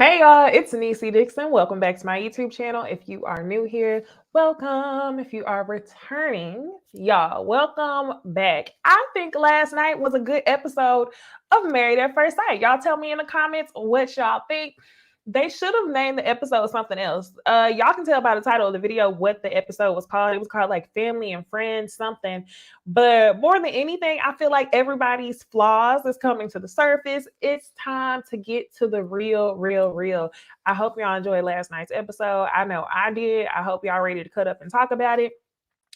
Hey y'all, it's Necey Dixon. Welcome back to my YouTube channel. If you are new here, welcome. If you are returning, y'all, welcome back. I think last night was a good episode of Married at First Sight. Y'all tell me in the comments what y'all think. They should have named the episode something else. Y'all can tell by the title of the video what the episode was called. It was called like Family and Friends something. But more than anything, I feel like everybody's flaws is coming to the surface. It's time to get to the real. I hope y'all enjoyed last night's episode. I know I did. I hope y'all ready to cut up and talk about it.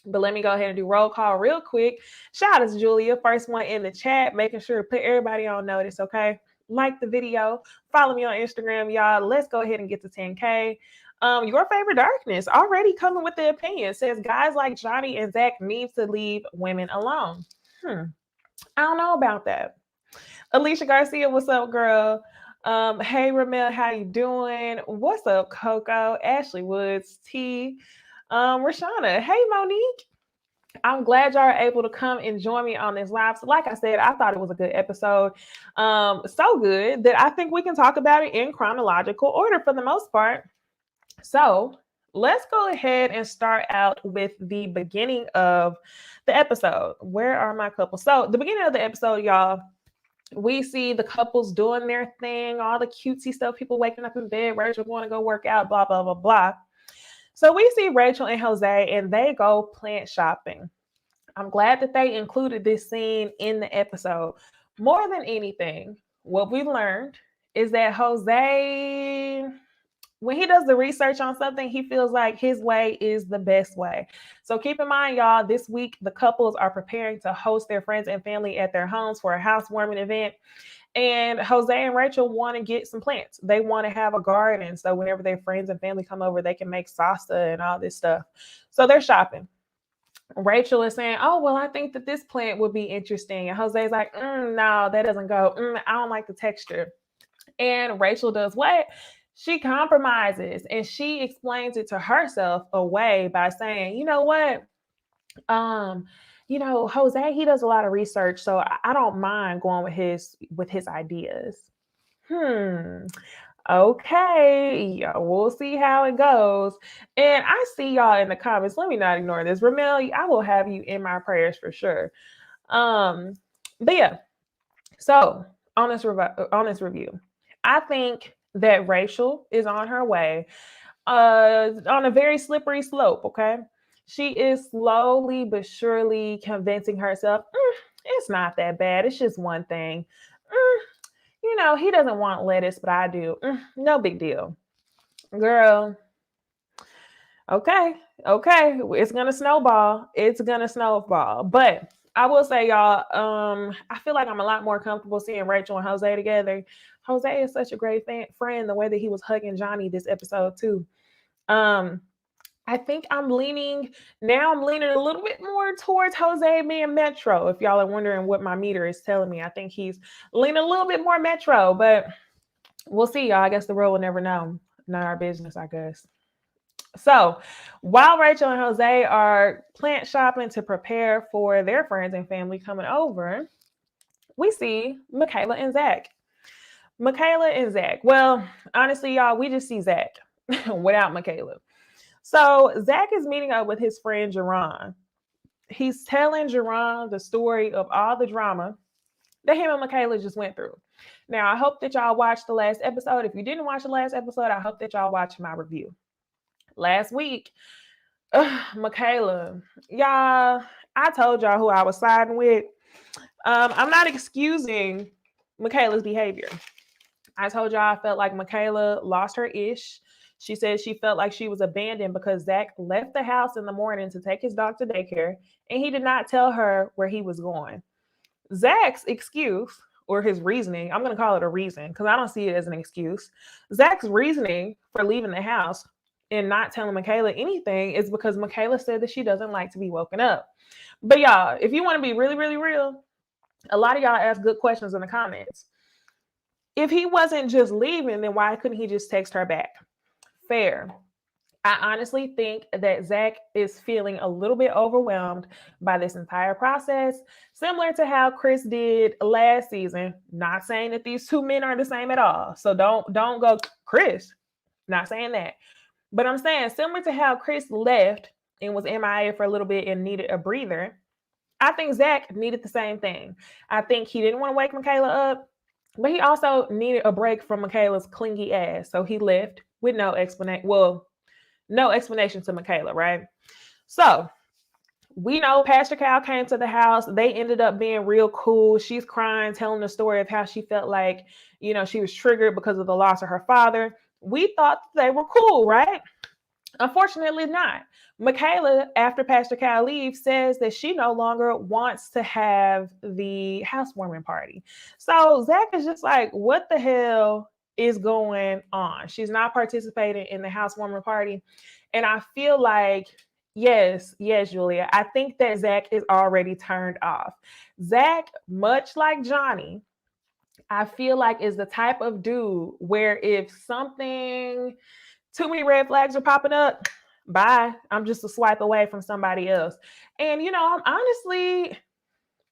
But let me go ahead and do roll call real quick. Shout out to Julia, first one in the chat, making sure to put everybody on notice, okay? Like the video, follow me on Instagram, y'all. Let's go ahead and get to 10K. Your favorite darkness already coming with the opinion says guys like Johnny and Zach need to leave women alone. I don't know about that. Alicia Garcia, what's up, girl? Hey Ramel, how you doing? What's up, Coco? Ashley Woods, T. Rashana, hey Monique. I'm glad y'all are able to come and join me on this live. So like I said, I thought it was a good episode. So good that I think we can talk about it in chronological order for the most part. So let's go ahead and start out with the beginning of the episode. Where are my couples? So the beginning of the episode, y'all, we see the couples doing their thing, all the cutesy stuff, people waking up in bed, Rachel going to go work out, blah, blah, blah, blah. So we see Rachel and Jose, and they go plant shopping. I'm glad that they included this scene in the episode. More than anything, what we've learned is that Jose, when he does the research on something, he feels like his way is the best way. So keep in mind, y'all, this week, the couples are preparing to host their friends and family at their homes for a housewarming event. And Jose and Rachel want to get some plants. They want to have a garden. So whenever their friends and family come over, they can make salsa and all this stuff. So they're shopping. Rachel is saying, oh, well, I think that this plant would be interesting. And Jose's like, no, that doesn't go. I don't like the texture. And Rachel does what? She compromises and she explains it to herself away by saying, you know what? Jose, he does a lot of research, so I don't mind going with his ideas. Okay, yeah, we'll see how it goes. And I see y'all in the comments. Let me not ignore this. Ramel, I will have you in my prayers for sure. But yeah, so on this review, I think that Rachel is on her way on a very slippery slope, okay? She is slowly but surely convincing herself, it's not that bad. It's just one thing. He doesn't want lettuce, but I do. No big deal. Girl, okay. It's going to snowball. But I will say, y'all, I feel like I'm a lot more comfortable seeing Rachel and Jose together. Jose is such a great friend, the way that he was hugging Johnny this episode, too. I think I'm leaning a little bit more towards Jose being Metro. If y'all are wondering what my meter is telling me, I think he's leaning a little bit more Metro, but we'll see, y'all. I guess the world will never know. Not our business, I guess. So while Rachel and Jose are plant shopping to prepare for their friends and family coming over, we see Michaela and Zach. Well, honestly, y'all, we just see Zach without Michaela. So Zach is meeting up with his friend Jerron. He's telling Jerron the story of all the drama that him and Michaela just went through. Now, I hope that y'all watched the last episode. If you didn't watch the last episode, I hope that y'all watched my review. Last week, Michaela, y'all, I told y'all who I was siding with. I'm not excusing Michaela's behavior. I told y'all I felt like Michaela lost her ish. She said she felt like she was abandoned because Zach left the house in the morning to take his dog to daycare, and he did not tell her where he was going. Zach's excuse, or his reasoning, I'm going to call it a reason because I don't see it as an excuse. Zach's reasoning for leaving the house and not telling Michaela anything is because Michaela said that she doesn't like to be woken up. But y'all, if you want to be really, really real, a lot of y'all ask good questions in the comments. If he wasn't just leaving, then why couldn't he just text her back? Fair. I honestly think that Zach is feeling a little bit overwhelmed by this entire process, similar to how Chris did last season. Not saying that these two men are the same at all. So don't go Chris. Not saying that. But I'm saying similar to how Chris left and was MIA for a little bit and needed a breather, I think Zach needed the same thing. I think he didn't want to wake Michaela up, but he also needed a break from Michaela's clingy ass. So he left with no explanation. Well, no explanation to Michaela, right? So we know Pastor Cal came to the house. They ended up being real cool. She's crying, telling the story of how she felt like, she was triggered because of the loss of her father. We thought they were cool, right? Unfortunately not. Michaela, after Pastor Cal leaves, says that she no longer wants to have the housewarming party. So Zach is just like, what the hell is going on? She's not participating in the housewarming party. And I feel like, yes, Julia, I think that Zach is already turned off. Zach, much like Johnny, I feel like is the type of dude where if something, too many red flags are popping up, bye. I'm just a swipe away from somebody else. And,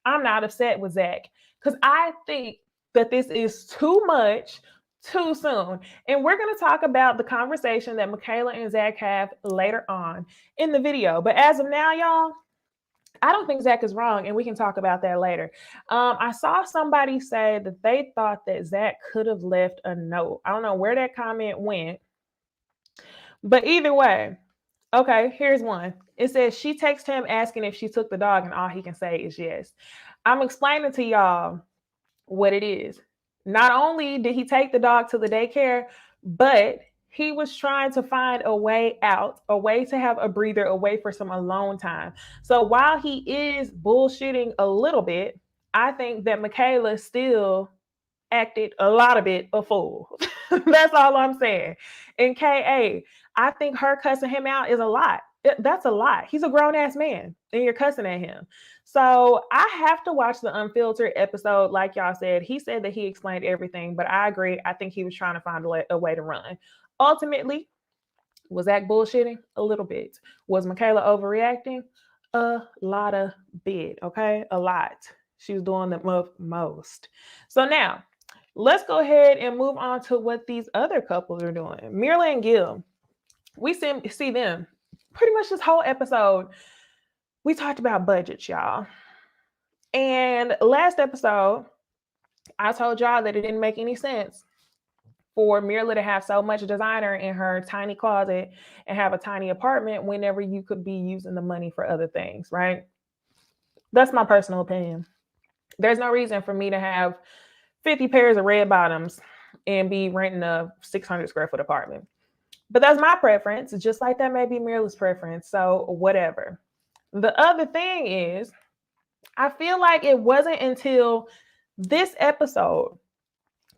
I'm not upset with Zach because I think that this is too much too soon. And we're going to talk about the conversation that Michaela and Zach have later on in the video. But as of now, y'all, I don't think Zach is wrong, and we can talk about that later. I saw somebody say that they thought that Zach could have left a note. I don't know where that comment went, but either way, okay, here's one. It says she texted him asking if she took the dog, and all he can say is yes. I'm explaining to y'all what it is. Not only did he take the dog to the daycare, but he was trying to find a way out, a way to have a breather, a way for some alone time. So while he is bullshitting a little bit, I think that Michaela still acted a lot of it a fool. That's all I'm saying. And KA, I think her cussing him out is a lot. That's a lot. He's a grown ass man and you're cussing at him. So I have to watch the unfiltered episode. Like y'all said, he said that he explained everything, but I agree. I think he was trying to find a way to run. Ultimately, was Zach bullshitting? A little bit. Was Michaela overreacting? A lot of bit. Okay. A lot. She was doing the most. So now let's go ahead and move on to what these other couples are doing. Myrla and Gil. We see them pretty much this whole episode. We talked about budgets, y'all. And last episode, I told y'all that it didn't make any sense for Myrla to have so much designer in her tiny closet and have a tiny apartment whenever you could be using the money for other things, right? That's my personal opinion. There's no reason for me to have 50 pairs of red bottoms and be renting a 600 square foot apartment. But that's my preference, just like that may be Myrla's preference. So whatever. The other thing is, I feel like it wasn't until this episode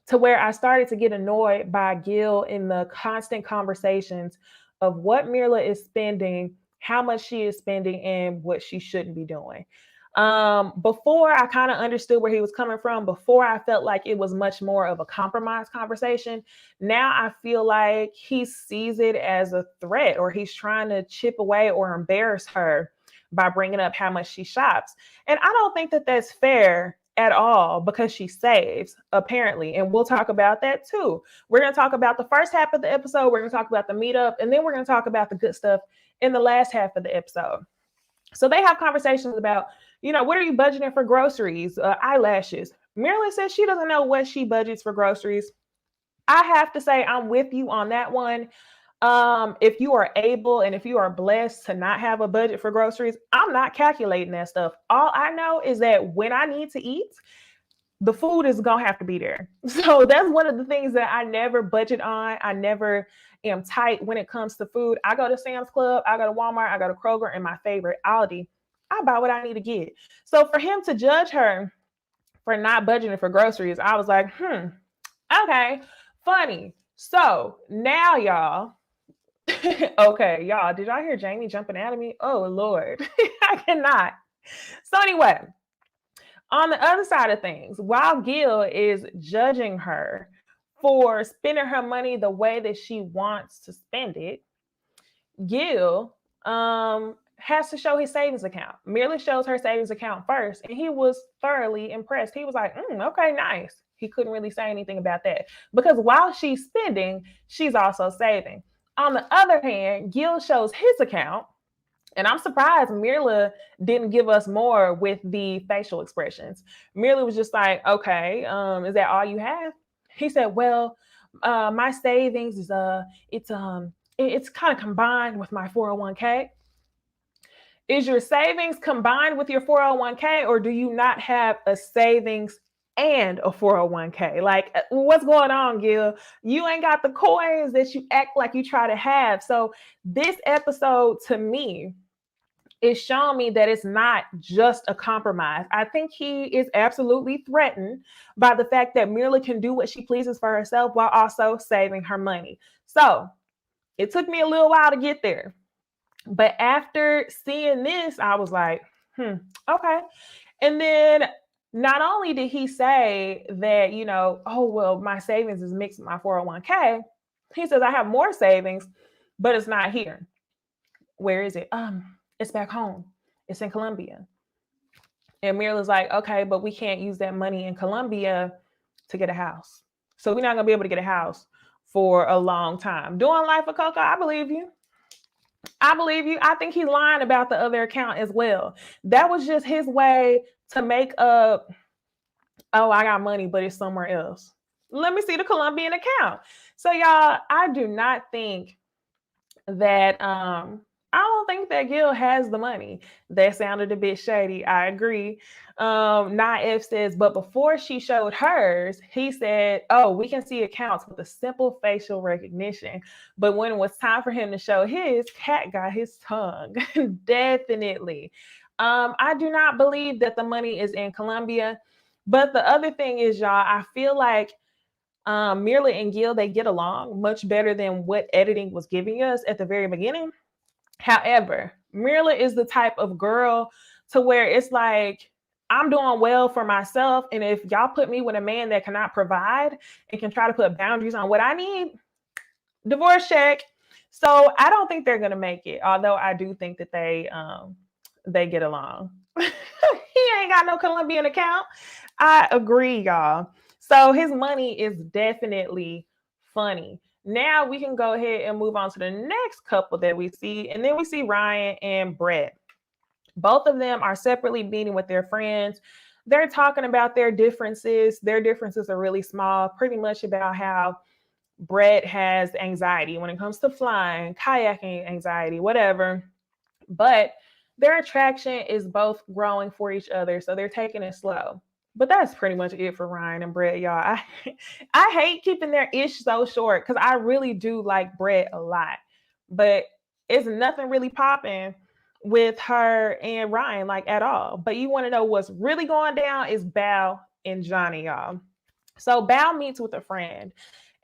to where I started to get annoyed by Gil in the constant conversations of what Myrla is spending, how much she is spending, and what she shouldn't be doing. Before I kind of understood where he was coming from, before I felt like it was much more of a compromise conversation. Now I feel like he sees it as a threat, or he's trying to chip away or embarrass her by bringing up how much she shops. And I don't think that that's fair at all because she saves, apparently. And we'll talk about that too. We're going to talk about the first half of the episode. We're going to talk about the meetup, and then we're going to talk about the good stuff in the last half of the episode. So they have conversations about, what are you budgeting for groceries, eyelashes? Myrla says she doesn't know what she budgets for groceries. I have to say I'm with you on that one. If you are able and if you are blessed to not have a budget for groceries, I'm not calculating that stuff. All I know is that when I need to eat, the food is going to have to be there. So that's one of the things that I never budget on. I never am tight when it comes to food. I go to Sam's Club, I go to Walmart, I go to Kroger, and my favorite, Aldi. I buy what I need to get. So for him to judge her for not budgeting for groceries, I was like, okay, funny. So now y'all, okay, y'all, did y'all hear Jamie jumping out of me? Oh, Lord, I cannot. So anyway, on the other side of things, while Gil is judging her for spending her money the way that she wants to spend it, Gil has to show his savings account. Myrla shows her savings account first, and he was thoroughly impressed. He was like, okay, nice. He couldn't really say anything about that because while she's spending, she's also saving. On the other hand, Gil shows his account, and I'm surprised Myrla didn't give us more with the facial expressions. Myrla was just like, okay, is that all you have? He said, well, my savings is it's kind of combined with my 401k. Is your savings combined with your 401k, or do you not have a savings and a 401k? Like, what's going on, Gil? You ain't got the coins that you act like you try to have. So this episode to me is showing me that it's not just a compromise. I think he is absolutely threatened by the fact that Myrla can do what she pleases for herself while also saving her money. So it took me a little while to get there. But after seeing this, I was like, okay. And then not only did he say that, oh, well, my savings is mixed with my 401k, he says, I have more savings, but it's not here. Where is it? It's back home. It's in Colombia. And Myrla's like, okay, but we can't use that money in Colombia to get a house. So we're not going to be able to get a house for a long time. Doing life with Coco, I believe you. I think he's lying about the other account as well. That was just his way to make up, oh, I got money, but it's somewhere else. Let me see the Colombian account. So y'all, I do not think that, I don't think that Gil has the money. That sounded a bit shady. I agree. Naif says, but before she showed hers, he said, oh, we can see accounts with a simple facial recognition. But when it was time for him to show his, Cat got his tongue. Definitely. I do not believe that the money is in Colombia. But the other thing is, y'all, I feel like Myrla and Gil, they get along much better than what editing was giving us at the very beginning. However, Myrla is the type of girl to where it's like, I'm doing well for myself. And if y'all put me with a man that cannot provide and can try to put boundaries on what I need, divorce check. So I don't think they're going to make it. Although I do think that they get along. He ain't got no Colombian account. I agree, y'all. So his money is definitely funny. Now we can go ahead and move on to the next couple that we see. And then we see Ryan and Brett. Both of them are separately meeting with their friends. They're talking about their differences. Their differences are really small, pretty much about how Brett has anxiety when it comes to flying, kayaking anxiety, whatever. But their attraction is both growing for each other. So they're taking it slow. But that's pretty much it for Ryan and Brett, y'all. I hate keeping their ish so short because I really do like Brett a lot. But it's nothing really popping with her and Ryan, like, at all. But you want to know what's really going down is Bao and Johnny, y'all. So Bao meets with a friend.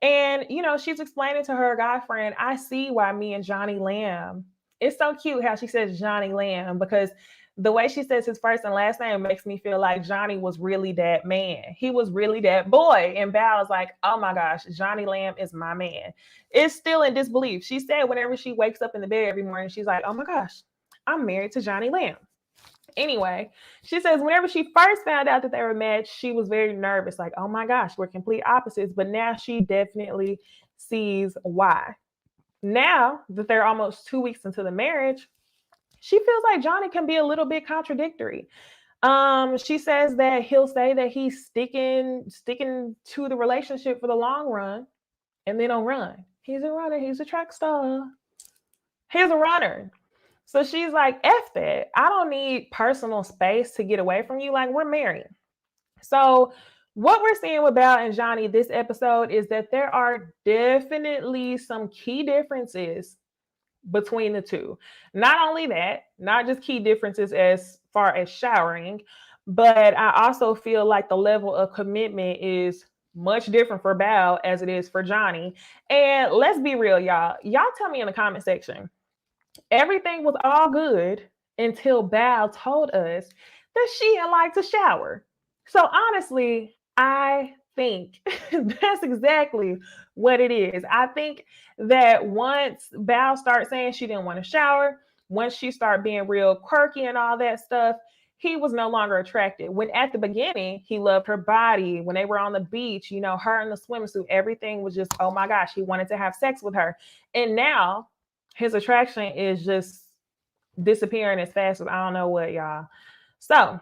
And, she's explaining to her guy friend, I see why me and Johnny Lamb. It's so cute how she says Johnny Lamb, because the way she says his first and last name makes me feel like Johnny was really that man. He was really that boy. And Bao is like, oh my gosh, Johnny Lamb is my man. It's still in disbelief. She said whenever she wakes up in the bed every morning, she's like, oh my gosh, I'm married to Johnny Lamb. Anyway, she says whenever she first found out that they were matched, she was very nervous, like, oh my gosh, we're complete opposites. But now she definitely sees why. Now that they're almost 2 weeks into the marriage, she feels like Johnny can be a little bit contradictory. She says that he'll say that he's sticking to the relationship for the long run, and then he'll run. He's a runner. He's a track star. He's a runner. So she's like, F that. I don't need personal space to get away from you. Like, we're married. So what we're seeing with Bao and Johnny this episode is that there are definitely some key differences between the two. Not only that, not just key differences as far as showering, but I also feel like the level of commitment is much different for Bao as it is for Johnny. And let's be real, y'all. Y'all tell me in the comment section. Everything was all good until Bao told us that she didn't like to shower. So honestly, I think that's exactly what it is. I think that once Bao started saying she didn't want to shower, once she started being real quirky and all that stuff, he was no longer attracted. When at the beginning, he loved her body. When they were on the beach, her in the swimsuit, everything was just, oh my gosh, he wanted to have sex with her. And now his attraction is just disappearing as fast as I don't know what, y'all. So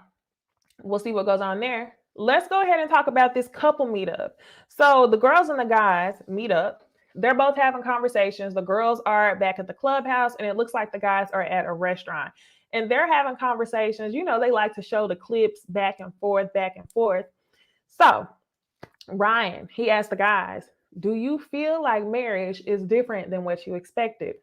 we'll see what goes on there. Let's go ahead and talk about this couple meetup. So the girls and the guys meet up. They're both having conversations. The girls are back at the clubhouse, and it looks like the guys are at a restaurant. And they're having conversations. They like to show the clips back and forth, back and forth. So Ryan, he asked the guys, do you feel like marriage is different than what you expected?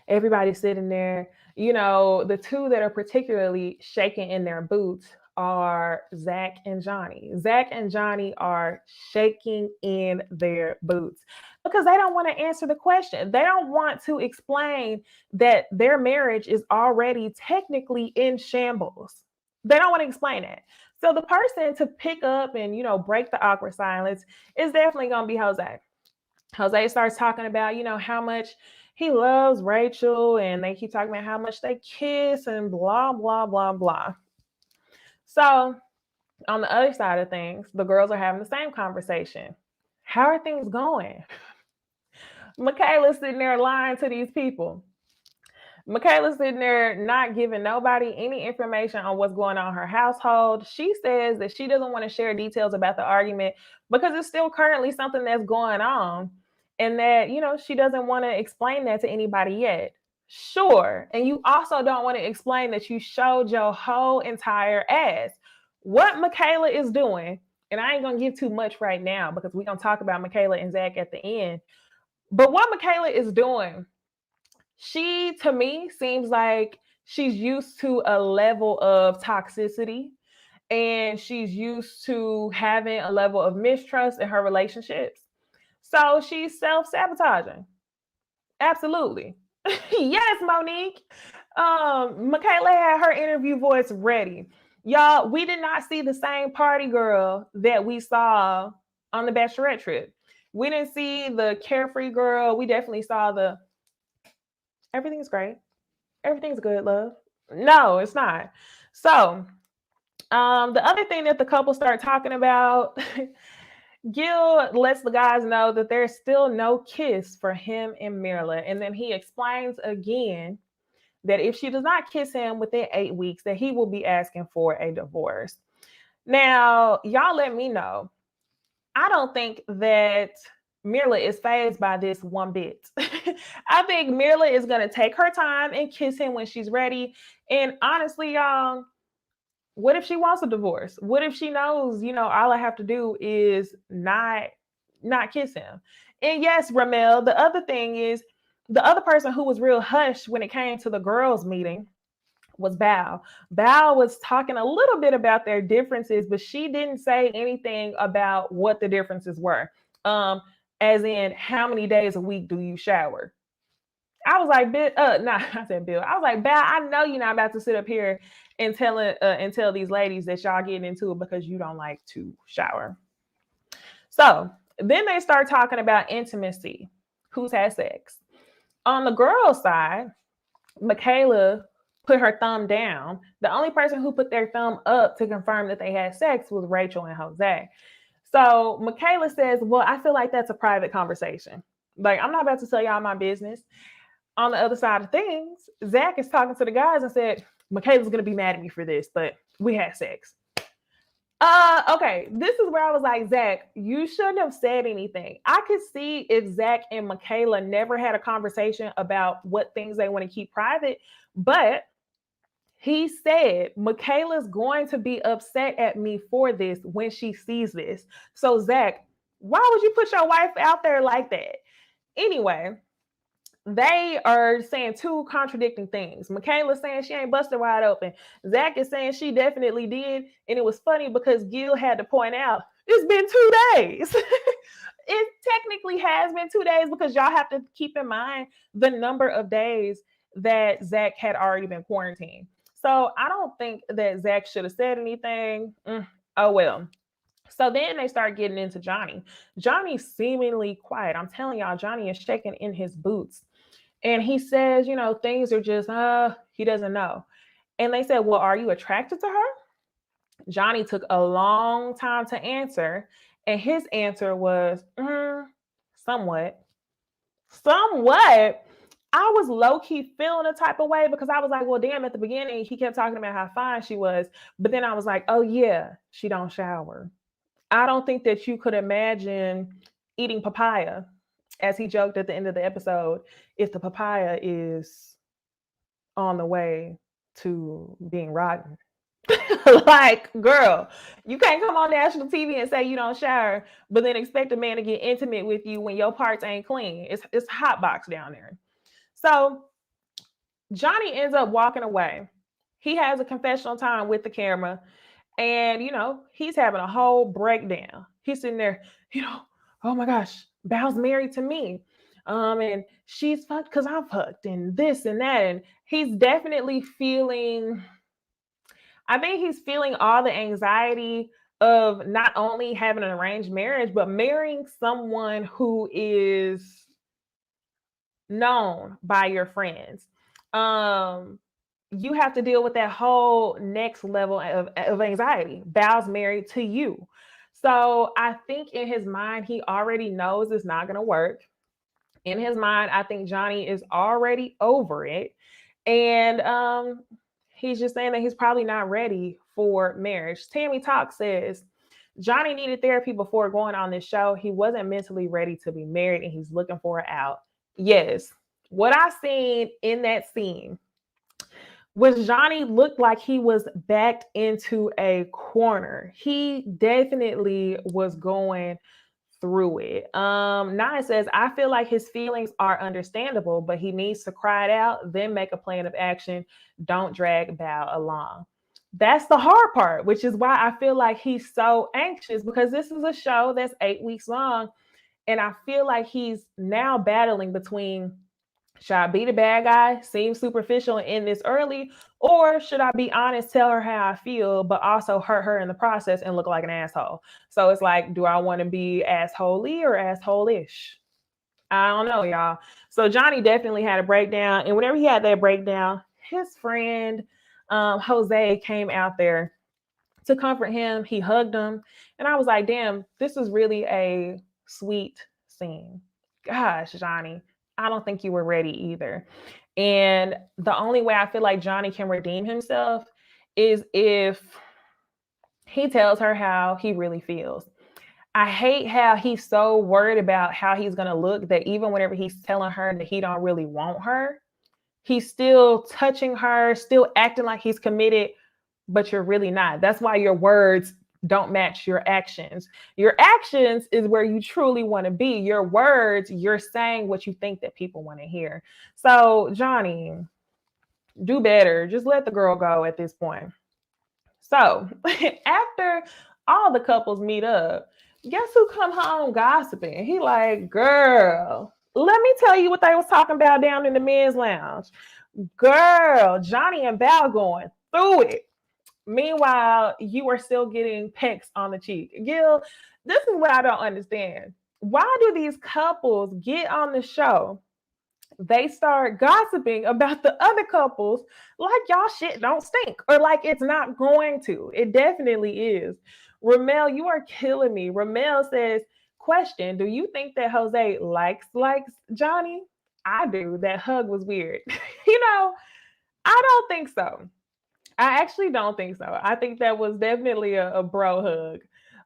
Everybody's sitting there. The two that are particularly shaking in their boots are Zach and Johnny. Zach and Johnny are shaking in their boots because they don't want to answer the question. They don't want to explain that their marriage is already technically in shambles. They don't want to explain that. So the person to pick up and, break the awkward silence is definitely going to be Jose. Jose starts talking about, how much he loves Rachel, and they keep talking about how much they kiss and blah, blah, blah, blah. So on the other side of things, the girls are having the same conversation. How are things going? Michaela's sitting there lying to these people. Michaela's sitting there not giving nobody any information on what's going on in her household. She says that she doesn't want to share details about the argument because it's still currently something that's going on, and that, she doesn't want to explain that to anybody yet. Sure. And you also don't want to explain that you showed your whole entire ass. What Michaela is doing, and I ain't going to give too much right now because we're going to talk about Michaela and Zach at the end. But what Michaela is doing, she, to me, seems like she's used to a level of toxicity, and she's used to having a level of mistrust in her relationships. So she's self-sabotaging. Absolutely. Yes, Monique. Michaela had her interview voice ready. Y'all, we did not see the same party girl that we saw on the bachelorette trip. We didn't see the carefree girl. We definitely saw the everything's great. Everything's good, love. No, it's not. So the other thing that the couple start talking about, Gil lets the guys know that there's still no kiss for him and Myrla. And then he explains again that if she does not kiss him within 8 weeks, that he will be asking for a divorce. Now, y'all let me know. I don't think that Myrla is fazed by this one bit. I think Myrla is going to take her time and kiss him when she's ready. And honestly, y'all, what if she wants a divorce? What if she knows, all I have to do is not kiss him? And yes, Ramel, the other thing is, the other person who was real hush when it came to the girls' meeting was Bao. Bao was talking a little bit about their differences, but she didn't say anything about what the differences were. As in, how many days a week do you shower? I was like, I said Bill. I was like, Bao, I know you're not about to sit up here and tell these ladies that y'all getting into it because you don't like to shower. So then they start talking about intimacy. Who's had sex? On the girls' side, Michaela put her thumb down. The only person who put their thumb up to confirm that they had sex was Rachel and Jose. So Michaela says, well, I feel like that's a private conversation. Like, I'm not about to tell y'all my business. On the other side of things, Zach is talking to the guys and said, Michaela's going to be mad at me for this, but we had sex. Okay, this is where I was like, Zach, you shouldn't have said anything. I could see if Zach and Michaela never had a conversation about what things they want to keep private, but he said, Michaela's going to be upset at me for this when she sees this. So Zach, why would you put your wife out there like that? Anyway, they are saying two contradicting things. Michaela's saying she ain't busted wide open. Zach is saying she definitely did. And it was funny because Gil had to point out, it's been 2 days. It technically has been 2 days because y'all have to keep in mind the number of days that Zach had already been quarantined. So I don't think that Zach should have said anything. Oh, well. So then they start getting into Johnny. Johnny's seemingly quiet. I'm telling y'all, Johnny is shaking in his boots. And he says, things are just, he doesn't know. And they said, well, are you attracted to her? Johnny took a long time to answer. And his answer was, somewhat. Somewhat. I was low-key feeling a type of way because I was like, well, damn, at the beginning, he kept talking about how fine she was. But then I was like, oh, yeah, she don't shower. I don't think that you could imagine eating papaya, as he joked at the end of the episode, if the papaya is on the way to being rotten. Like, girl, you can't come on national TV and say you don't shower, but then expect a man to get intimate with you when your parts ain't clean. It's hot box down there. So Johnny ends up walking away. He has a confessional time with the camera, and he's having a whole breakdown. He's sitting there, oh my gosh, Bal's married to me. And she's fucked because I'm fucked, and this and that. And he's definitely feeling, I think he's feeling all the anxiety of not only having an arranged marriage, but marrying someone who is known by your friends. You have to deal with that whole next level of anxiety. Bal's married to you. So I think in his mind, he already knows it's not going to work. In his mind, I think Johnny is already over it. And he's just saying that he's probably not ready for marriage. Tammy Talk says, Johnny needed therapy before going on this show. He wasn't mentally ready to be married and he's looking for it out. Yes. What I seen in that scene was Johnny looked like he was backed into a corner. He definitely was going through it. Nine says, I feel like his feelings are understandable, but he needs to cry it out, then make a plan of action. Don't drag Bao along. That's the hard part, which is why I feel like he's so anxious, because this is a show that's 8 weeks long. And I feel like he's now battling between, should I be the bad guy, seem superficial and end this early, or should I be honest, tell her how I feel, but also hurt her in the process and look like an asshole? So it's like, do I want to be assholey or asshole-ish? I don't know, y'all. So Johnny definitely had a breakdown. And whenever he had that breakdown, his friend Jose came out there to comfort him. He hugged him. And I was like, damn, this is really a sweet scene. Gosh, Johnny, I don't think you were ready either. And the only way I feel like Johnny can redeem himself is if he tells her how he really feels. I hate how he's so worried about how he's going to look that even whenever he's telling her that he don't really want her, he's still touching her, still acting like he's committed, but you're really not. That's why your words don't match your actions. Your actions is where you truly want to be. Your words, you're saying what you think that people want to hear. So, Johnny, do better. Just let the girl go at this point. So, after all the couples meet up, guess who come home gossiping? He like, girl, let me tell you what they was talking about down in the men's lounge. Girl, Johnny and Bao going through it. Meanwhile, you are still getting pecks on the cheek. Gil, this is what I don't understand. Why do these couples get on the show? They start gossiping about the other couples like y'all shit don't stink, or like it's not going to. It definitely is. Ramel, you are killing me. Ramel says, question, do you think that Jose likes Johnny? I do. That hug was weird. I don't think so. I actually don't think so. I think that was definitely a bro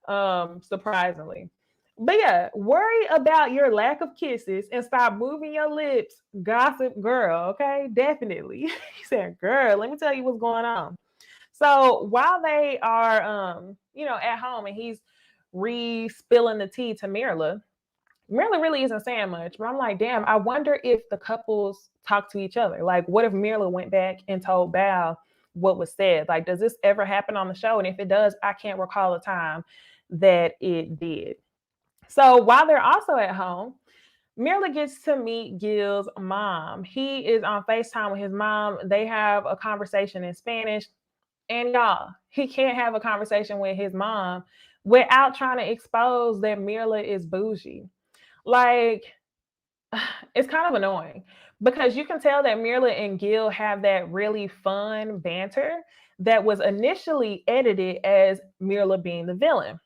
hug, surprisingly. But yeah, worry about your lack of kisses and stop moving your lips, gossip girl, okay? Definitely. He said, girl, let me tell you what's going on. So while they are, at home and he's re-spilling the tea to Myrla really isn't saying much, but I'm like, damn, I wonder if the couples talk to each other. Like, what if Myrla went back and told Bao what was said? Like, does this ever happen on the show? And if it does, I can't recall a time that it did. So while they're also at home, Myrla gets to meet Gil's mom. He is on FaceTime with his mom. They have a conversation in Spanish. And y'all, he can't have a conversation with his mom without trying to expose that Myrla is bougie. Like, it's kind of annoying because you can tell that Myrla and Gil have that really fun banter that was initially edited as Myrla being the villain.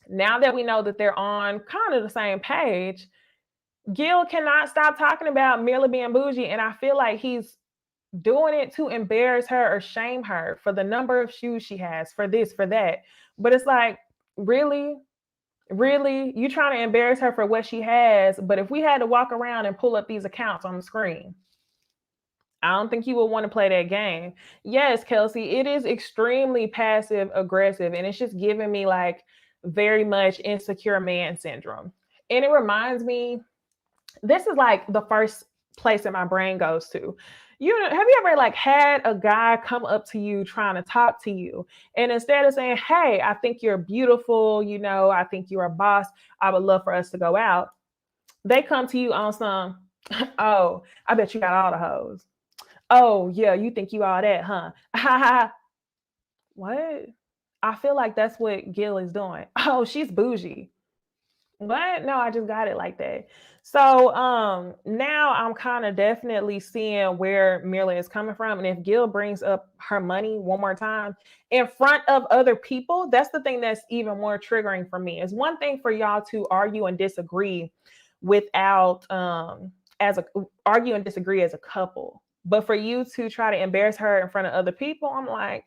Now that we know that they're on kind of the same page, Gil cannot stop talking about Myrla being bougie, and I feel like he's doing it to embarrass her or shame her for the number of shoes she has, for this, for that. But it's like, really? Really? You trying to embarrass her for what she has, but if we had to walk around and pull up these accounts on the screen, I don't think you would want to play that game. Yes, Kelsey, it is extremely passive aggressive, and it's just giving me like very much insecure man syndrome. And it reminds me, this is like the first place that my brain goes to. Have you ever like had a guy come up to you trying to talk to you, and instead of saying, "Hey, I think you're beautiful, I think you're a boss, I would love for us to go out," they come to you on some, "Oh, I bet you got all the hoes. Oh, yeah, you think you all that, huh?" What? I feel like that's what Gil is doing. Oh, she's bougie. What? No, I just got it like that. So now I'm kind of definitely seeing where Myrla is coming from. And if Gil brings up her money one more time in front of other people, that's the thing that's even more triggering for me. It's one thing for y'all to argue and disagree without argue and disagree as a couple. But for you to try to embarrass her in front of other people, I'm like,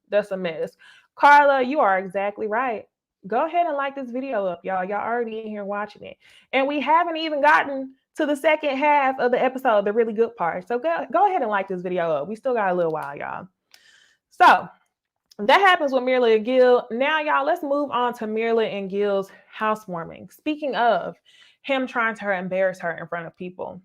that's a mess. Carla, you are exactly right. Go ahead and like this video up, y'all. Y'all already in here watching it. And we haven't even gotten to the second half of the episode, the really good part. So go ahead and like this video up. We still got a little while, y'all. So that happens with Myrla and Gil. Now, y'all, let's move on to Myrla and Gil's housewarming. Speaking of him trying to embarrass her in front of people,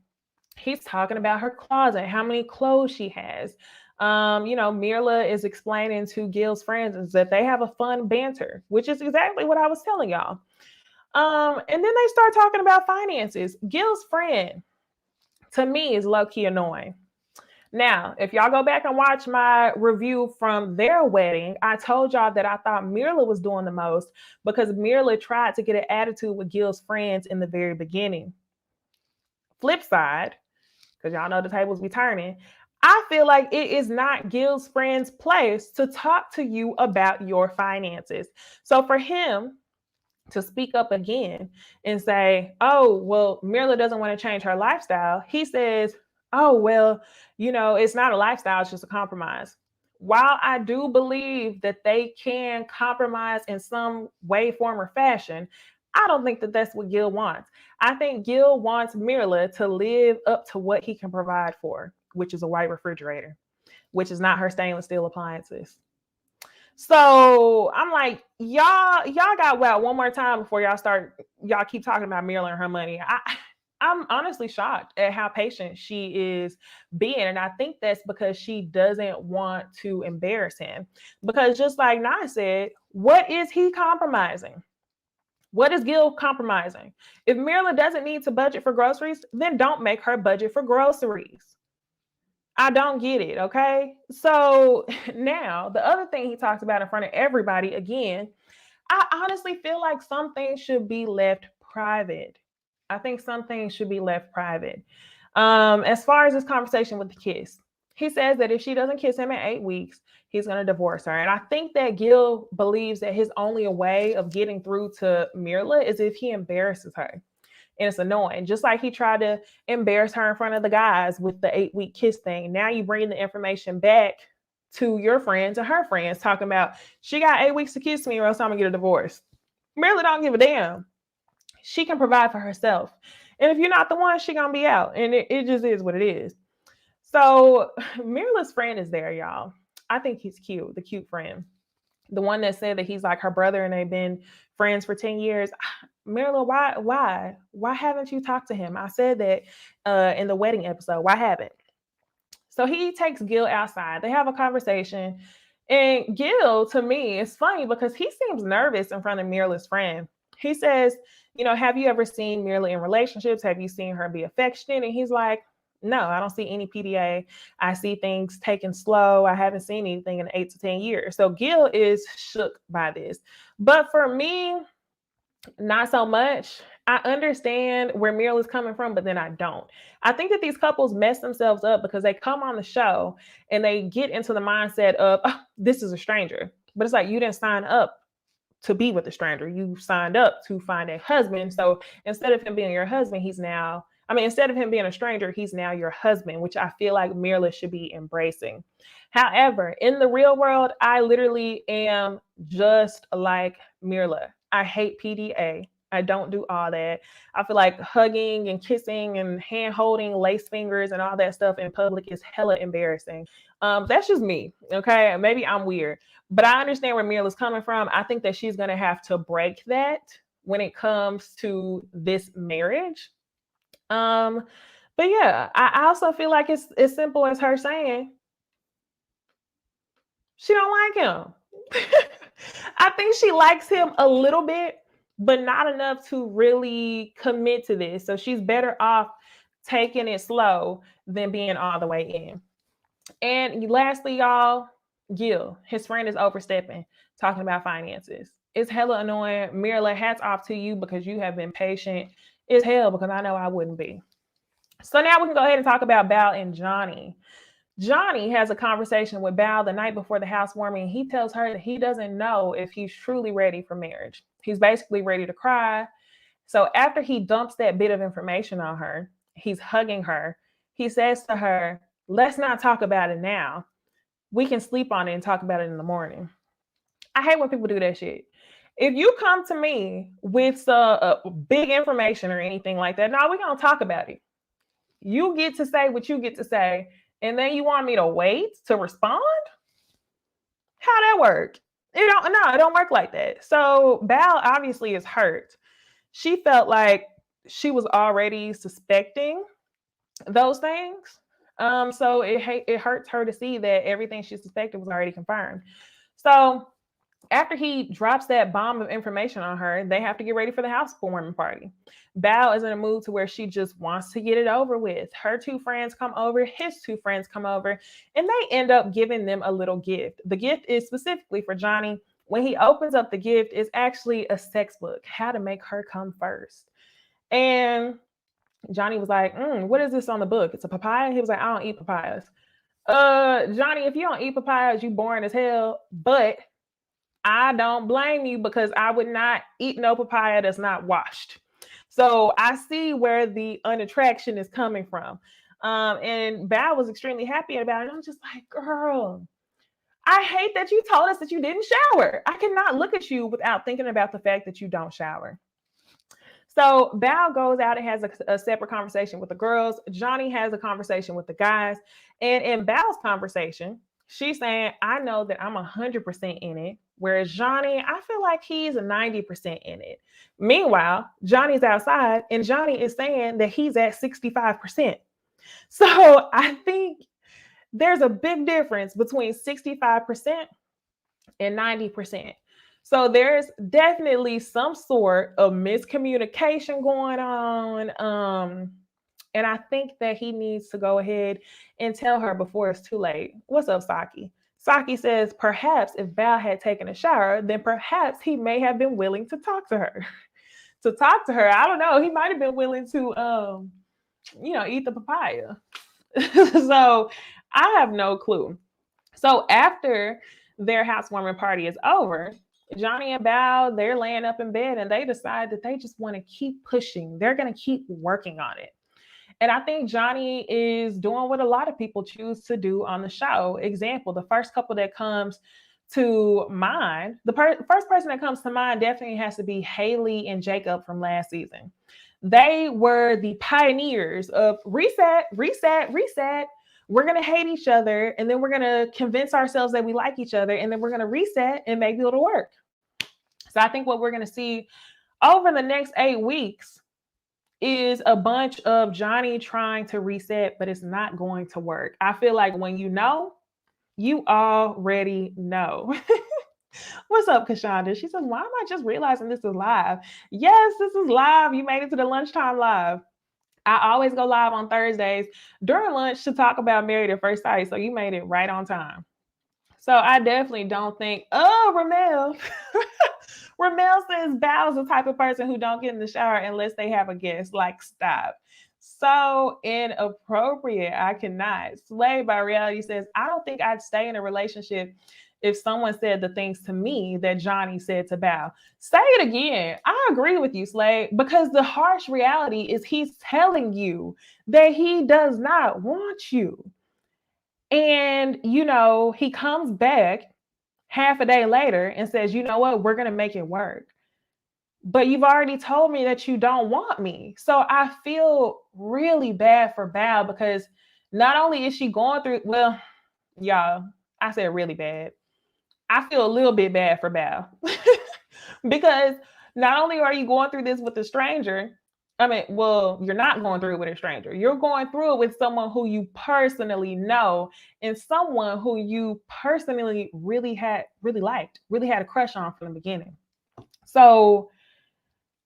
he's talking about her closet, how many clothes she has. Myrla is explaining to Gil's friends that they have a fun banter, which is exactly what I was telling y'all. And then they start talking about finances. Gil's friend, to me, is low-key annoying. Now, if y'all go back and watch my review from their wedding, I told y'all that I thought Myrla was doing the most because Myrla tried to get an attitude with Gil's friends in the very beginning. Flip side, because y'all know the tables be turning, I feel like it is not Gil's friend's place to talk to you about your finances. So for him to speak up again and say, "Oh, well, Myrla doesn't want to change her lifestyle," he says, "Oh, well, it's not a lifestyle, it's just a compromise." While I do believe that they can compromise in some way, form, or fashion, I don't think that that's what Gil wants. I think Gil wants Myrla to live up to what he can provide for, which is a white refrigerator, which is not her stainless steel appliances. So I'm like, y'all got one more time before y'all keep talking about Myrla and her money. I'm honestly shocked at how patient she is being. And I think that's because she doesn't want to embarrass him. Because just like Nye said, what is he compromising? What is Gil compromising? If Myrla doesn't need to budget for groceries, then don't make her budget for groceries. I don't get it, okay? So now, the other thing he talks about in front of everybody, again, I honestly feel like some things should be left private. I think some things should be left private. As far as this conversation with the kiss, he says that if she doesn't kiss him in 8 weeks, he's going to divorce her. And I think that Gil believes that his only way of getting through to Myrla is if he embarrasses her. And it's annoying. Just like he tried to embarrass her in front of the guys with the 8-week kiss thing. Now you bring the information back to your friends and her friends talking about, she got 8 weeks to kiss me or else I'm going to get a divorce. Myrla don't give a damn. She can provide for herself. And if you're not the one, she going to be out. And it just is what it is. So Myrla's friend is there, y'all. I think he's cute, the cute friend. The one that said that he's like her brother and they've been friends for 10 years. Myrla, why haven't you talked to him? I said that in the wedding episode. Why haven't? So he takes Gil outside. They have a conversation. And Gil, to me, is funny because he seems nervous in front of Myrla's friend. He says, have you ever seen Myrla in relationships? Have you seen her be affectionate? And he's like, no, I don't see any PDA. I see things taken slow. I haven't seen anything in 8 to 10 years. So Gil is shook by this. But for me, not so much. I understand where Myrla is coming from, but then I don't. I think that these couples mess themselves up because they come on the show and they get into the mindset of, oh, this is a stranger. But it's like, you didn't sign up to be with a stranger. You signed up to find a husband. So instead of him being your husband, instead of him being a stranger, he's now your husband, which I feel like Myrla should be embracing. However, in the real world, I literally am just like Myrla. I hate PDA. I don't do all that. I feel like hugging and kissing and hand holding, lace fingers, and all that stuff in public is hella embarrassing. That's just me. Okay. Maybe I'm weird, but I understand where Myrla's coming from. I think that she's going to have to break that when it comes to this marriage. Um, but yeah, I also feel like it's as simple as her saying she don't like him. I think she likes him a little bit, but not enough to really commit to this. So she's better off taking it slow than being all the way in. And lastly, y'all, Gil, his friend is overstepping, talking about finances. It's hella annoying. Myrla, hats off to you because you have been patient as hell, because I know I wouldn't be. So now we can go ahead and talk about Bal and Johnny. Johnny has a conversation with Bal the night before the housewarming. He tells her that he doesn't know if he's truly ready for marriage. He's basically ready to cry. So after he dumps that bit of information on her, he's hugging her. He says to her, let's not talk about it now. We can sleep on it and talk about it in the morning. I hate when people do that shit. If you come to me with some big information or anything like that, no, we're going to talk about it. You get to say what you get to say, and then you want me to wait to respond? How that work? It don't work like that. So Bal obviously is hurt. She felt like she was already suspecting those things. So it hurts her to see that everything she suspected was already confirmed. So after he drops that bomb of information on her, they have to get ready for the housewarming party. Bal is in a mood to where she just wants to get it over with. Her two friends come over, his two friends come over, and they end up giving them a little gift. The gift is specifically for Johnny. When he opens up the gift, it's actually a sex book, How to Make Her Come First. And Johnny was like, what is this on the book? It's a papaya? He was like, I don't eat papayas. Johnny, if you don't eat papayas, you boring as hell. But I don't blame you, because I would not eat no papaya that's not washed. So I see where the unattraction is coming from. And Bal was extremely happy about it. I'm just like, girl, I hate that you told us that you didn't shower. I cannot look at you without thinking about the fact that you don't shower. So Bal goes out and has a separate conversation with the girls. Johnny has a conversation with the guys. And in Bal's conversation, she's saying, I know that I'm 100% in it. Whereas Johnny, I feel like he's 90% in it. Meanwhile, Johnny's outside and Johnny is saying that he's at 65%. So I think there's a big difference between 65% and 90%. So there's definitely some sort of miscommunication going on. And I think that he needs to go ahead and tell her before it's too late. What's up, Saki? Saki says, perhaps if Bal had taken a shower, then perhaps he may have been willing to talk to her. To talk to her, I don't know. He might have been willing to, eat the papaya. So I have no clue. So after their housewarming party is over, Johnny and Bal, they're laying up in bed and they decide that they just want to keep pushing. They're going to keep working on it. And I think Johnny is doing what a lot of people choose to do on the show. Example, the first couple that comes to mind, first person that comes to mind definitely has to be Haley and Jacob from last season. They were the pioneers of reset, reset, reset. We're going to hate each other, and then we're going to convince ourselves that we like each other, and then we're going to reset and maybe it'll work. So I think what we're going to see over the next 8 weeks is a bunch of Johnny trying to reset, but it's not going to work. I feel like when you know, you already know. What's up, Kashonda? She says, why am I just realizing this is live? Yes, this is live. You made it to the lunchtime live. I always go live on Thursdays during lunch to talk about Married at First Sight. So you made it right on time. So I definitely don't think, oh, Ramel. Ramel says Bal's the type of person who don't get in the shower unless they have a guest. Like, stop. So inappropriate. I cannot. Slayed by Reality says, I don't think I'd stay in a relationship if someone said the things to me that Johnny said to Bal. Say it again. I agree with you, Slade, because the harsh reality is he's telling you that he does not want you. And, he comes back half a day later and says, you know what, we're going to make it work. But you've already told me that you don't want me. So I feel really bad for Bal because not only is she going through, well, y'all, I said really bad. I feel a little bit bad for Bal because not only are you going through this with a stranger, you're not going through it with a stranger. You're going through it with someone who you personally know and someone who you personally really liked, really had a crush on from the beginning. So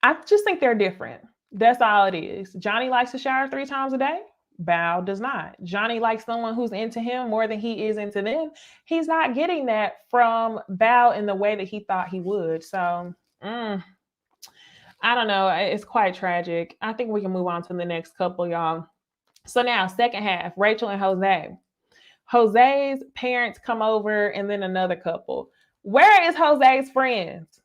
I just think they're different. That's all it is. Johnny likes to shower 3 times a day. Bal does not. Johnny likes someone who's into him more than he is into them. He's not getting that from Bal in the way that he thought he would. So, I don't know. It's quite tragic. I think we can move on to the next couple, y'all. So now, second half, Rachel and Jose. Jose's parents come over and then another couple. Where is Jose's friends?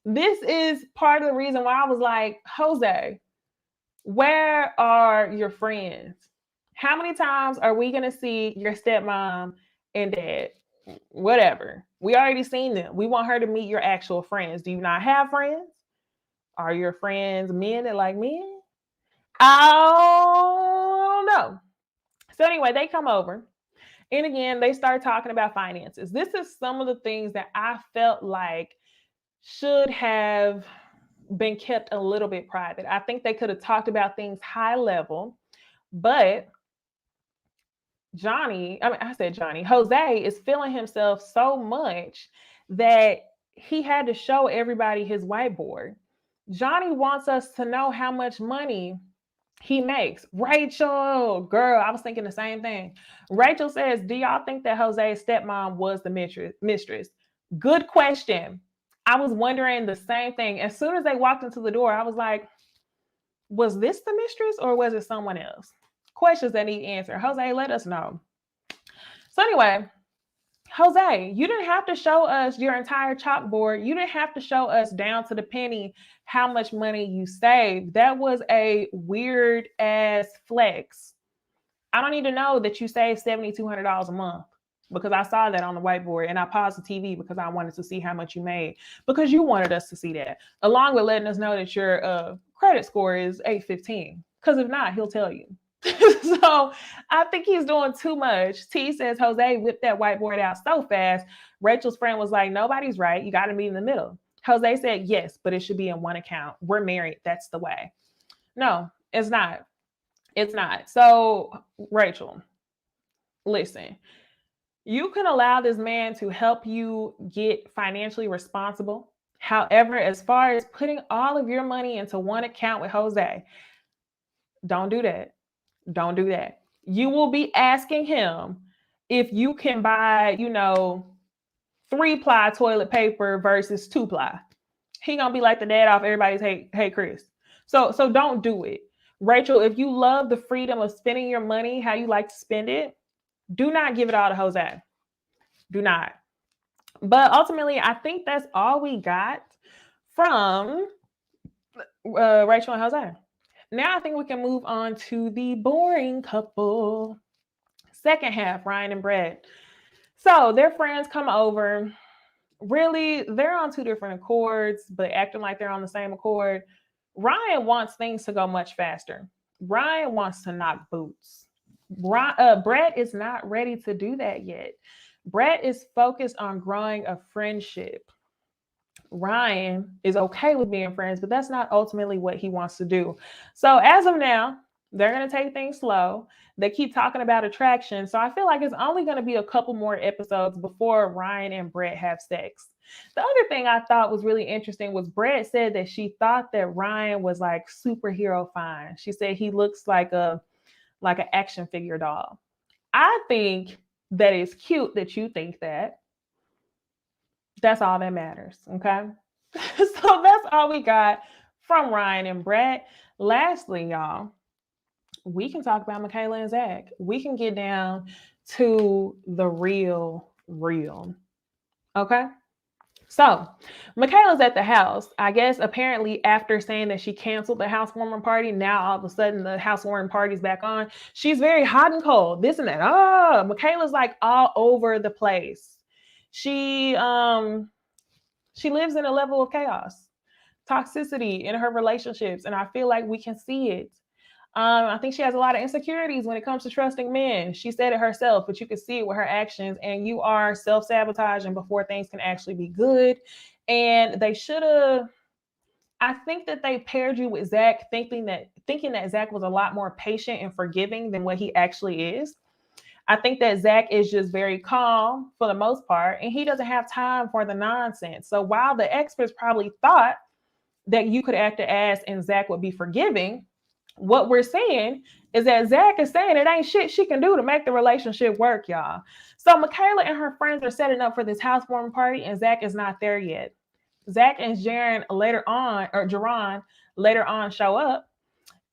This is part of the reason why I was like, Jose, where are your friends? How many times are we going to see your stepmom and dad? Whatever. We already seen them. We want her to meet your actual friends. Do you not have friends? Are your friends men that like men? Oh, no. So anyway, they come over. And again, they start talking about finances. This is some of the things that I felt like should have been kept a little bit private. I think they could have talked about things high level, but Johnny, Jose is feeling himself so much that he had to show everybody his whiteboard. Johnny wants us to know how much money he makes. Rachel, girl, I was thinking the same thing. Rachel says, do y'all think that Jose's stepmom was the mistress? Good question. I was wondering the same thing. As soon as they walked into the door, I was like, was this the mistress or was it someone else? Questions that need answer. Jose, let us know. So anyway, Jose, you didn't have to show us your entire chalkboard. You didn't have to show us down to the penny how much money you saved. That was a weird ass flex. I don't need to know that you saved $7,200 a month because I saw that on the whiteboard and I paused the TV because I wanted to see how much you made because you wanted us to see that, along with letting us know that your credit score is 815. Because if not, he'll tell you. So I think he's doing too much. T says Jose whipped that whiteboard out so fast. Rachel's friend was like, nobody's right. You got to meet in the middle. Jose said, yes, but it should be in one account. We're married. That's the way. No, it's not. It's not. So, Rachel, listen, you can allow this man to help you get financially responsible. However, as far as putting all of your money into one account with Jose, don't do that. Don't do that. You will be asking him if you can buy, 3-ply toilet paper versus 2-ply. He gonna be like the dad off everybody's hey Chris. So don't do it. Rachel, if you love the freedom of spending your money how you like to spend it, do not give it all to Jose. Do not. But ultimately, I think that's all we got from Rachel and Jose. Now I think we can move on to the boring couple. Second half, Ryan and Brett. So their friends come over. Really, they're on 2 different accords, but acting like they're on the same accord. Ryan wants things to go much faster. Ryan wants to knock boots. Brett is not ready to do that yet. Brett is focused on growing a friendship. Ryan is okay with being friends, but that's not ultimately what he wants to do. So as of now, they're going to take things slow. They keep talking about attraction. So I feel like it's only going to be a couple more episodes before Ryan and Brett have sex. The other thing I thought was really interesting was Brett said that she thought that Ryan was like superhero fine. She said he looks like an action figure doll. I think that is cute that you think that. That's all that matters. Okay. So that's all we got from Ryan and Brett. Lastly, y'all, we can talk about Michaela and Zach. We can get down to the real. Okay. So, Michaela's at the house. I guess apparently after saying that she canceled the housewarming party, now all of a sudden the housewarming party's back on. She's very hot and cold, this and that. Oh, Michaela's like all over the place. She lives in a level of chaos, toxicity in her relationships, and I feel like we can see it. I think she has a lot of insecurities when it comes to trusting men. She said it herself, but you can see it with her actions, and you are self-sabotaging before things can actually be good. And they should have, I think that they paired you with Zach thinking that Zach was a lot more patient and forgiving than what he actually is. I think that Zach is just very calm for the most part, and he doesn't have time for the nonsense. So while the experts probably thought that you could act an ass and Zach would be forgiving, what we're saying is that Zach is saying it ain't shit she can do to make the relationship work, y'all. So Michaela and her friends are setting up for this housewarming party, and Zach is not there yet. Zach and Jerron later on show up,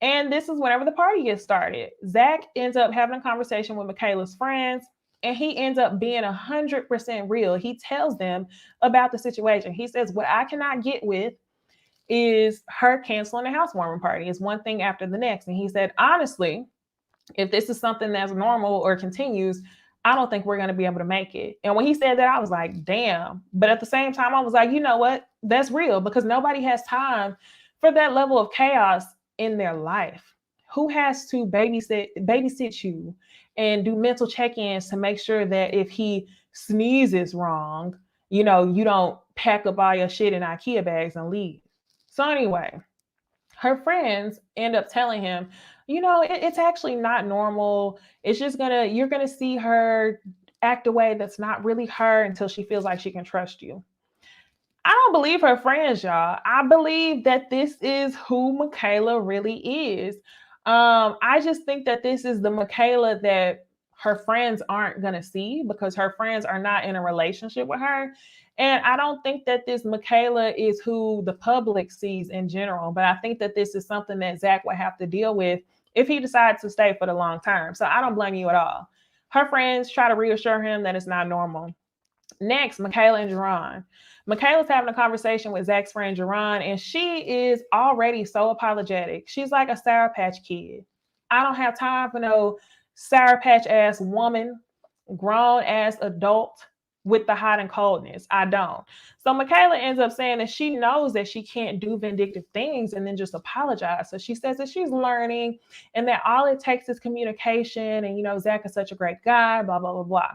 and this is whenever the party gets started. Zach ends up having a conversation with Michaela's friends, and he ends up being 100% real. He tells them about the situation. He says, "What I cannot get with is her canceling the housewarming party. It's one thing after the next." And he said, "Honestly, if this is something that's normal or continues, I don't think we're going to be able to make it." And when he said that, I was like, damn. But at the same time, I was like, you know what? That's real, because nobody has time for that level of chaos in their life. Who has to babysit you and do mental check-ins to make sure that if he sneezes wrong, you don't pack up all your shit in IKEA bags and leave. So anyway, her friends end up telling him, it's actually not normal. It's just you're gonna see her act a way that's not really her until she feels like she can trust you. I don't believe her friends, y'all. I believe that this is who Michaela really is. I just think that this is the Michaela that her friends aren't going to see, because her friends are not in a relationship with her. And I don't think that this Michaela is who the public sees in general, but I think that this is something that Zach would have to deal with if he decides to stay for the long term. So I don't blame you at all. Her friends try to reassure him that it's not normal. Next, Michaela and Jerron. Michaela's having a conversation with Zach's friend Jerron, and she is already so apologetic. She's like a Sour Patch Kid. I don't have time for no Sour Patch ass woman, grown ass adult with the hot and coldness. I don't. So Michaela ends up saying that she knows that she can't do vindictive things and then just apologize. So she says that she's learning and that all it takes is communication. And, Zach is such a great guy, blah, blah, blah, blah.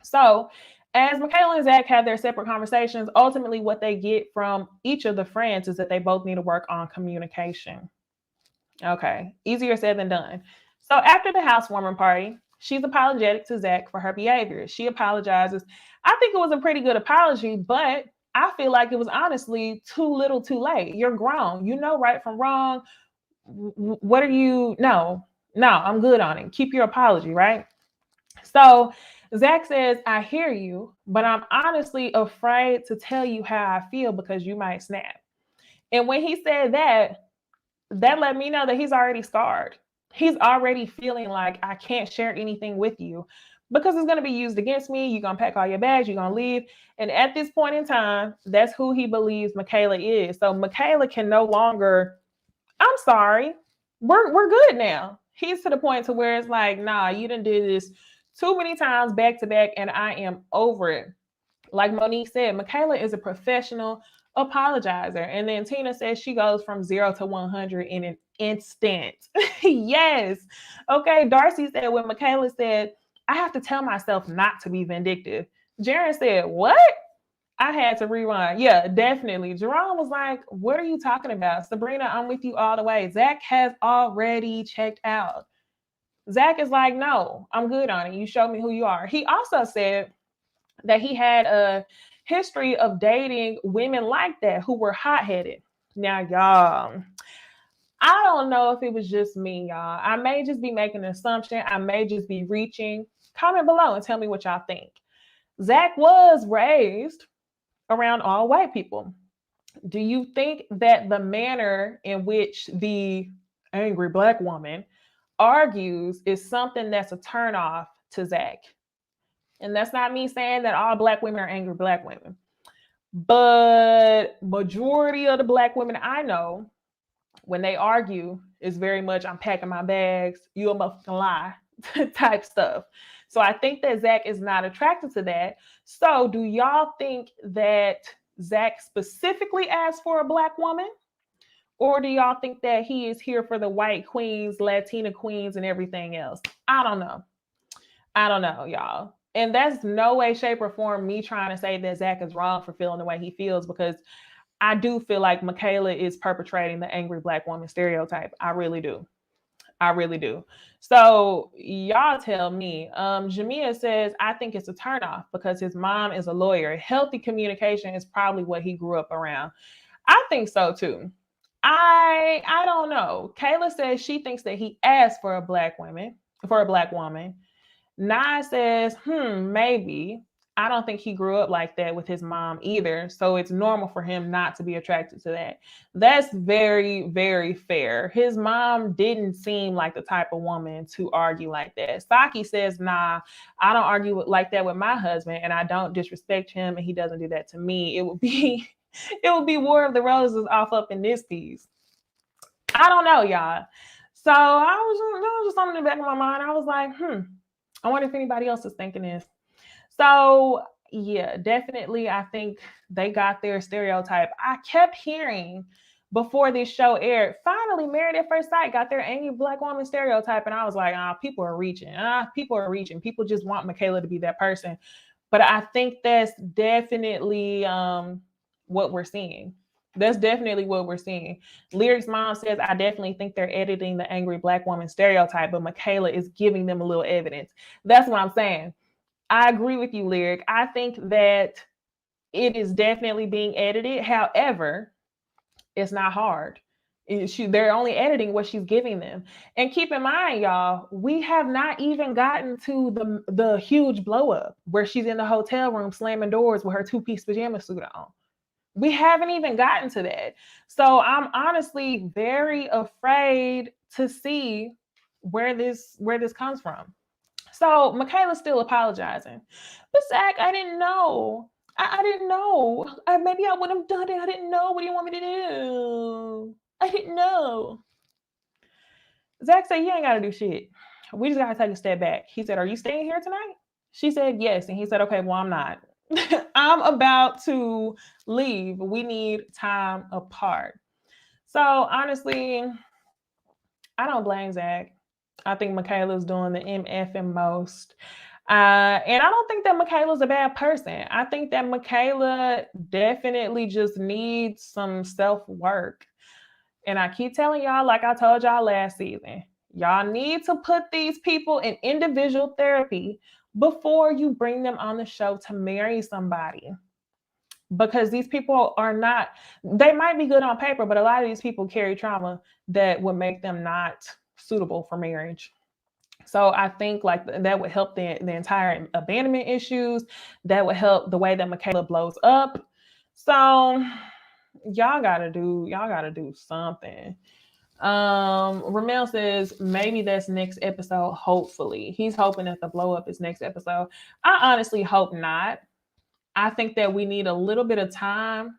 So as Michaela and Zach have their separate conversations, ultimately what they get from each of the friends is that they both need to work on communication. Okay, easier said than done. So after the housewarming party, she's apologetic to Zach for her behavior. She apologizes. I think it was a pretty good apology, but I feel like it was honestly too little too late. You're grown. You know right from wrong. What are you? No, I'm good on it. Keep your apology, right? So Zach says, "I hear you, but I'm honestly afraid to tell you how I feel because you might snap." And when he said that let me know that he's already scarred. He's already feeling like, I can't share anything with you because it's going to be used against me. You're going to pack all your bags, you're going to leave. And at this point in time, that's who he believes Michaela is. So Michaela can no longer, I'm sorry, we're good now. He's to the point to where it's like, nah, you done did this too many times back to back, and I am over it. Like Monique said, Michaela is a professional apologizer. And then Tina says she goes from 0 to 100 in an instant. Yes. Okay. Darcy said when Michaela said, "I have to tell myself not to be vindictive," Jaron said, "What?" I had to rewind. Yeah, definitely. Jerome was like, "What are you talking about? Sabrina, I'm with you all the way. Zach has already checked out." Zach is like, "No, I'm good on it. You show me who you are." He also said that he had a history of dating women like that who were hot-headed. Now, y'all, I don't know if it was just me, y'all. I may just be making an assumption. I may just be reaching. Comment below and tell me what y'all think. Zach was raised around all white people. Do you think that the manner in which the angry black woman argues is something that's a turnoff to Zach? And that's not me saying that all black women are angry black women. But majority of the black women I know, when they argue, is very much I'm packing my bags, you a motherfucking lie type stuff. So I think that Zach is not attracted to that. So do y'all think that Zach specifically asked for a black woman? Or do y'all think that he is here for the white queens, Latina queens, and everything else? I don't know. I don't know, y'all. And that's no way, shape, or form me trying to say that Zach is wrong for feeling the way he feels, because I do feel like Michaela is perpetrating the angry black woman stereotype. I really do. I really do. So y'all tell me. Jamia says, I think it's a turnoff because his mom is a lawyer. Healthy communication is probably what he grew up around. I think so too. I don't know. Kayla says she thinks that he asked for a black woman. Nye says, maybe. I don't think he grew up like that with his mom either. So it's normal for him not to be attracted to that. That's very, very fair. His mom didn't seem like the type of woman to argue like that. Saki says, nah, I don't argue like that with my husband, and I don't disrespect him, and he doesn't do that to me. It would be War of the Roses off up in this piece. I don't know, y'all. So I was just something in the back of my mind. I was like, I wonder if anybody else is thinking this. So yeah, definitely, I think they got their stereotype. I kept hearing before this show aired, finally Married at First Sight got their angry black woman stereotype. And I was like, people are reaching. People are reaching. People just want Michaela to be that person. But I think that's definitely what we're seeing. That's definitely what we're seeing. Lyric's mom says, I definitely think they're editing the angry black woman stereotype, but Michaela is giving them a little evidence. That's what I'm saying. I agree with you, Lyric. I think that it is definitely being edited. However, it's not hard. They're only editing what she's giving them. And keep in mind, y'all, we have not even gotten to the huge blow up where she's in the hotel room slamming doors with her two-piece pajama suit on. We haven't even gotten to that. So I'm honestly very afraid to see where this comes from. So Michaela's still apologizing. But Zach, I didn't know. I didn't know. Maybe I would have done it. I didn't know. What do you want me to do? I didn't know. Zach said, you ain't got to do shit. We just got to take a step back. He said, are you staying here tonight? She said, yes. And he said, okay, well, I'm not. I'm about to leave. We need time apart. So honestly, I don't blame Zach. I think Michaela's doing the MF and most. And I don't think that Michaela's a bad person. I think that Michaela definitely just needs some self-work. And I keep telling y'all, like I told y'all last season, y'all need to put these people in individual therapy before you bring them on the show to marry somebody. Because these people are not, they might be good on paper, but a lot of these people carry trauma that would make them not suitable for marriage. So I think like that would help the entire abandonment issues. That would help the way that Michaela blows up. So y'all gotta do something. Ramel says maybe that's next episode. Hopefully, he's hoping that the blow up is next episode. I honestly hope not. I think that we need a little bit of time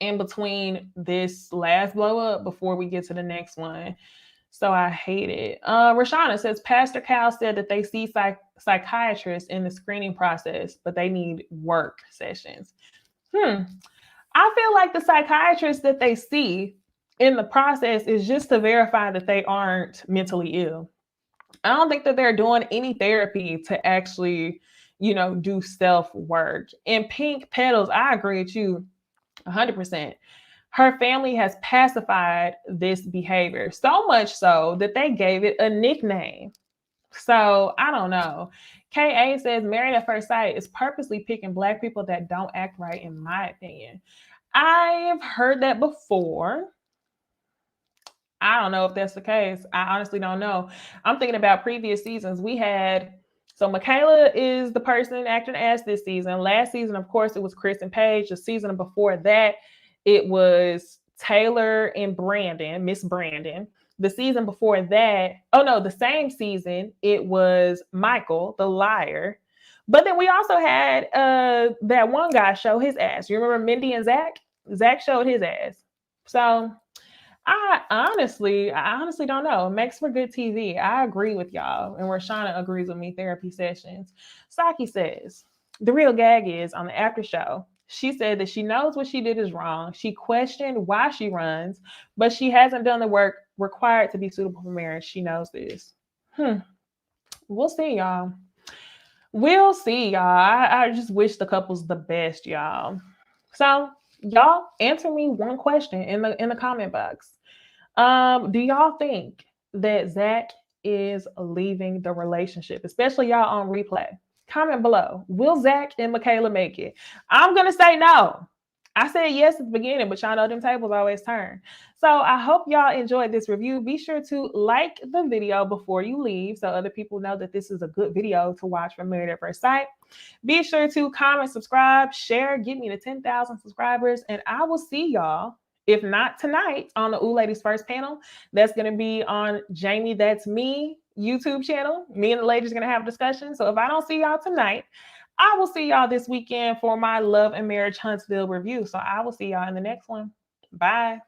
in between this last blow up before we get to the next one. So I hate it. Rashana says, Pastor Cal said that they see psychiatrists in the screening process, but they need work sessions. I feel like the psychiatrists that they see in the process is just to verify that they aren't mentally ill. I don't think that they're doing any therapy to actually, do self-work. And Pink Petals, I agree with you 100%. Her family has pacified this behavior so much so that they gave it a nickname. So I don't know. KA says Married at First Sight is purposely picking Black people that don't act right, in my opinion. I've heard that before. I don't know if that's the case. I honestly don't know. I'm thinking about previous seasons. We had, so Michaela is the person acting as this season. Last season, of course, it was Chris and Paige. The season before that, it was Taylor and Brandon, Miss Brandon. The season before that, oh no, the same season, it was Michael, the liar. But then we also had that one guy show his ass. You remember Mindy and Zach? Zach showed his ass. So I honestly don't know. It makes for good TV. I agree with y'all. And Rashana agrees with me, therapy sessions. Saki says, the real gag is on the after show. She said that she knows what she did is wrong. She questioned why she runs, but she hasn't done the work required to be suitable for marriage. She knows this. We'll see, y'all. We'll see, y'all. I just wish the couples the best, y'all. So, y'all, answer me one question in the comment box. Do y'all think that Zach is leaving the relationship, especially y'all on replay? Comment below. Will Zach and Michaela make it? I'm gonna say no. I said yes at the beginning, but y'all know them tables always turn. So I hope y'all enjoyed this review. Be sure to like the video before you leave so other people know that this is a good video to watch from Married at First Sight. Be sure to comment, subscribe, share, get me to 10,000 subscribers, and I will see y'all, if not tonight, on the Ooh Ladies First panel. That's going to be on Jamie That's Me YouTube channel. Me and the ladies are going to have a discussion. So if I don't see y'all tonight, I will see y'all this weekend for my Love and Marriage Huntsville review. So I will see y'all in the next one. Bye.